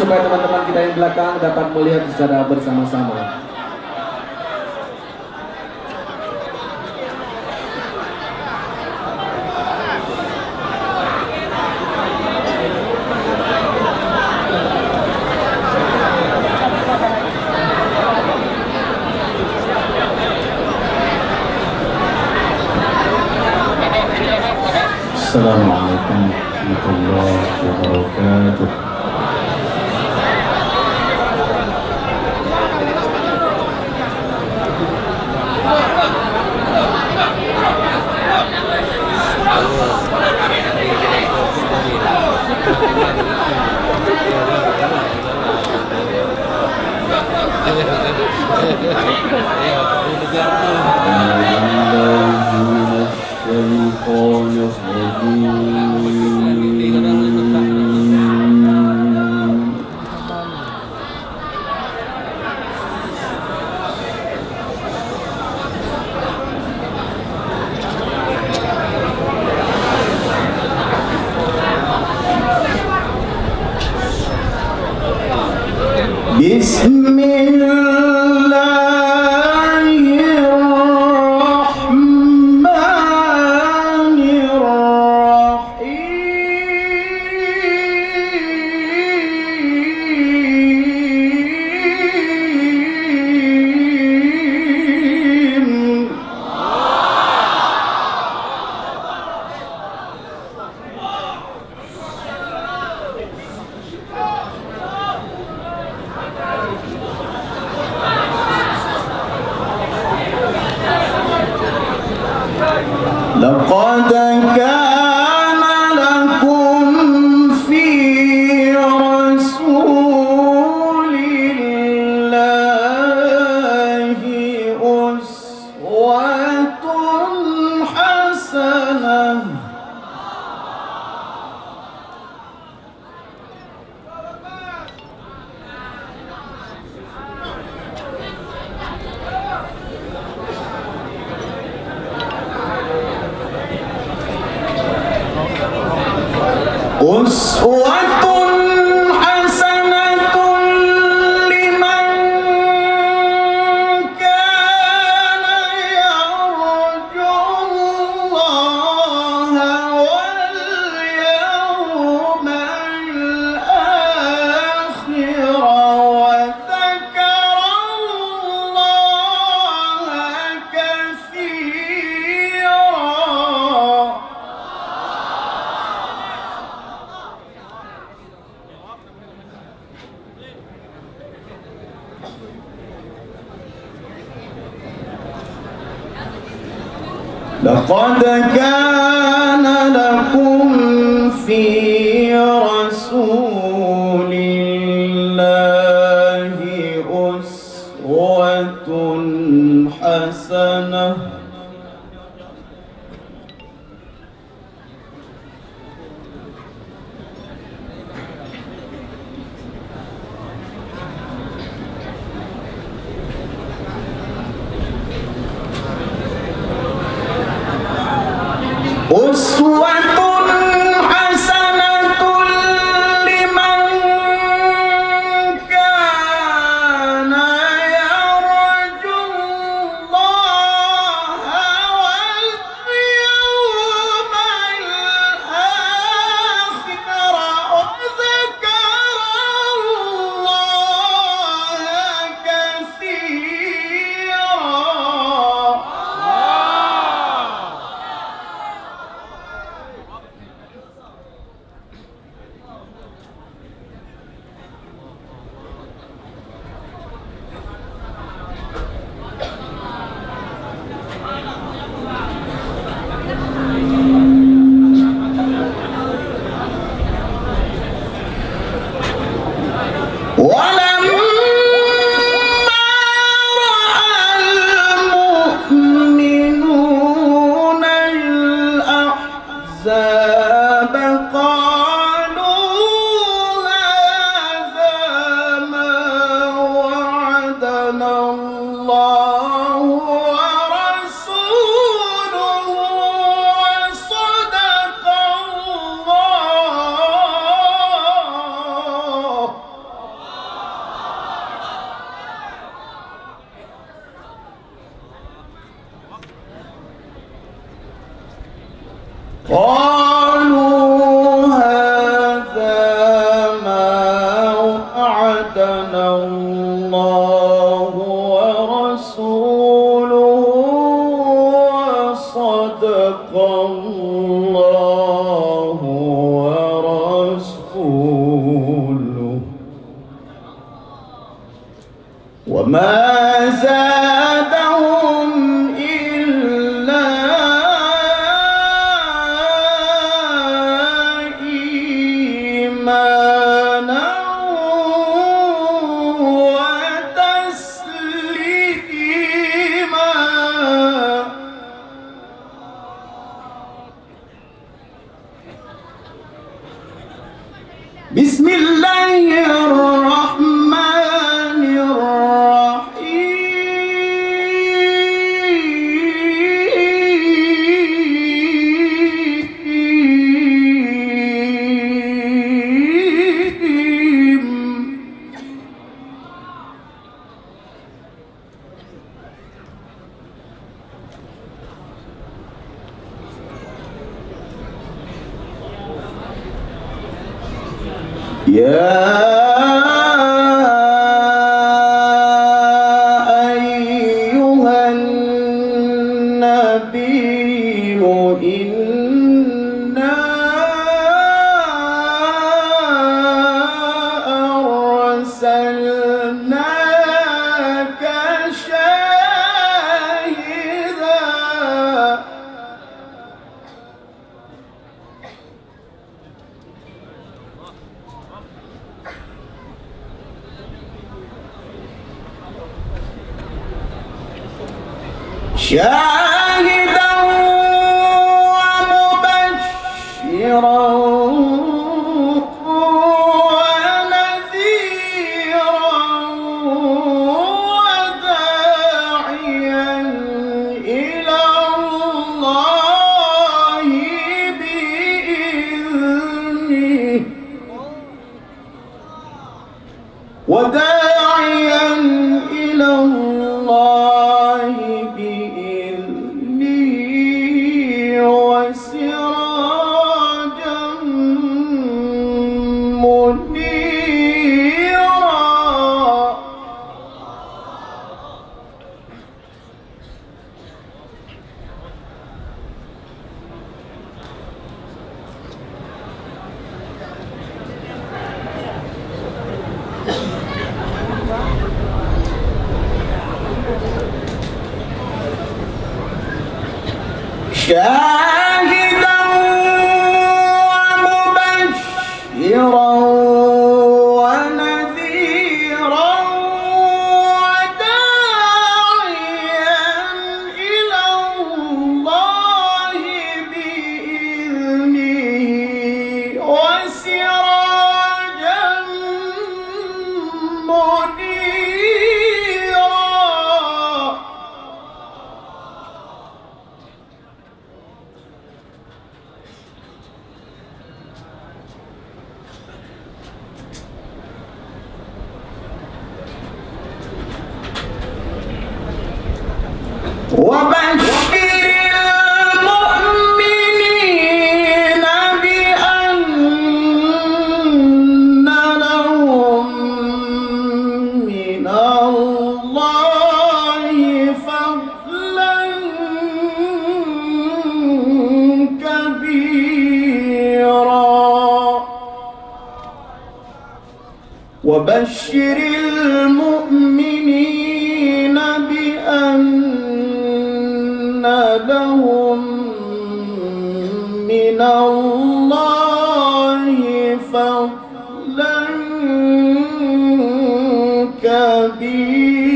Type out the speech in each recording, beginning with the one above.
supaya teman-teman kita yang belakang dapat melihat secara bersama-sama. Assalamualaikum warahmatullahi wabarakatuh. لقد كان لكم في رسول الله أسوة حسنة أسوة حسنة لمن كان يرجو الله واليوم الآخر وذكر الله كثيرا. لقد كان لكم في رسول الله أسوة حسنة أسوة حسنة لمن كان يرجو الله واليوم الآخر وذكر الله كثيرا. وعدنا الله ورسوله وصدق الله ورسوله وما زادهم إلا إيمانا وتسليما. بسم الله الرحمن الرحيم. يا أيها النبي إنا أرسلناك شاهدا شاهدا ومبشرا ونذيرا وداعيا إلى الله بإذنه وداعيا إلى الله بإذنه وسراجا منيرا. شاهدا ومبشرا ونذيرا وداعيا إلى الله بإذنه وسراجا منيرا. وبشر المؤمنين بأن لهم من الله فضلا كبيرا. وبشر المؤمنين بأن لهم من الله فضلا كبيرا.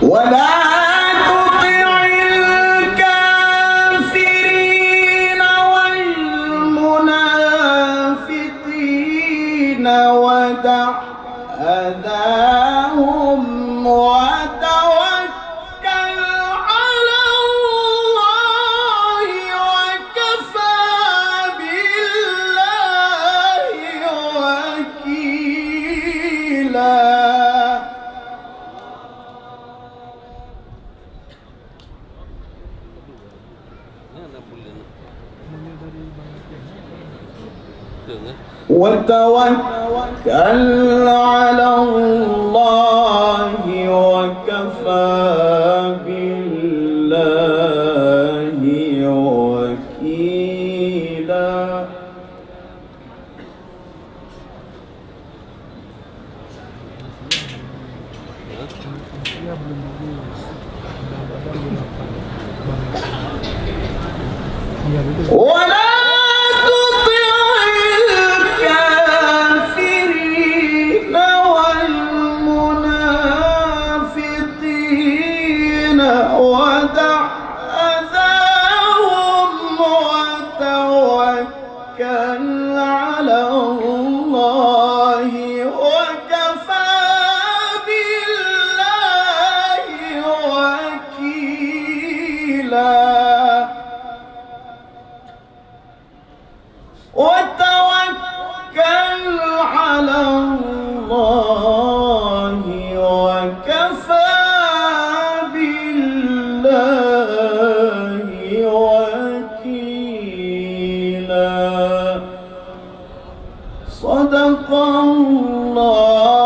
ولا تطع الكافرين والمنافقين ودع أذاهم وتوكل على الله وكفى وتوكل على الله وكفى بالله وكيلا. ولا تطع الكافرين والمنافقين ودع أذاهم وتوكل على الله وكفى بالله وكيلا. وتوكل على الله وكفى بالله وكيلا. صدق الله